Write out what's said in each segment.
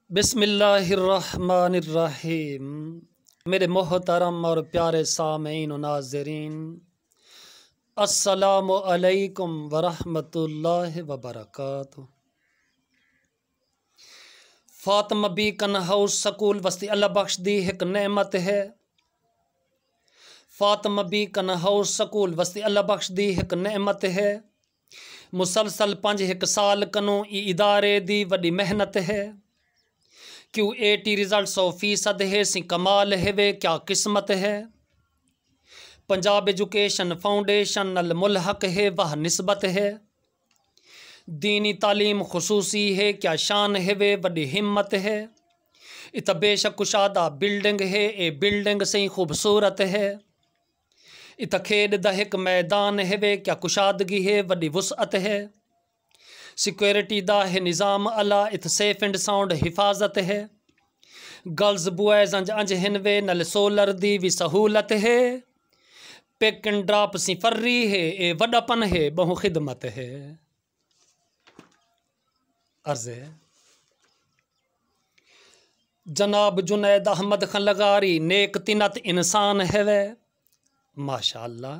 बिस्मिल्लाहिर्रहमानिर्रहीम। मेरे मोहतरम और प्यारे सामीन व नाज़रीन, अस्सलामु अलैकुम वरहमतुल्लाहि वबरकातुहू। फातिमा बीकन हाउस स्कूल वस्ती अल्लाह बख्श दी एक नेमत है। फातिमा बीकन हाउस स्कूल वस्ती अल्लाह बख्श दी एक नेमत है। मुसलसल 5 साल कनों इदारे दी वड्डी मेहनत है। QAT रिजल्ट 100% है, सी कमाल है वे क्या किस्मत है। पंजाब एजुकेशन फाउंडेशन नल मुल्हक है वह निस्बत है। दीनी तालीम खुसूसी है क्या शान है वे वड्डी हिम्मत है। इत बेशक कुशादा बिल्डिंग है ए बिल्डिंग से खूबसूरत है। इत खेड दहक मैदान है वे क्या कुशादगी है वड्डी वुसअत है। सिक्योरिटी दा है निज़ाम अला इत सेफ एंड साउंड हिफाजत है। गर्ल्स बॉयज़ अंज हिन वे नल सोलर दी भी सहूलत है। पिक एंड ड्रॉप सी फर्री है ए वडपन है बहु खिदमत है। अर्ज़ है जनाब जुनैद अहमद खान लगारी नेक तिनत इंसान है वे। माशाअल्लाह।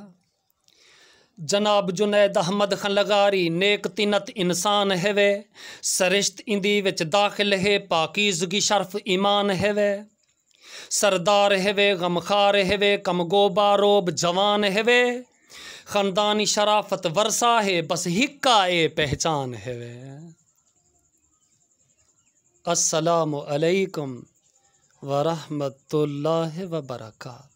जनाब जुनैद अहमद खान लगारी नेक तिनत इंसान है वे। सरिश्त इंदी विच दाखिल है पाकीज़गी शर्फ ईमान है वे। सरदार है वे गमखार है वे कमगोबा रोब जवान है वे। ख़ानदानी शराफत वर्सा है बस हिक्का ए पहचान है वे। अस्सलामु अलैकुम वरहमतुल्लाहि वबरकातुहू।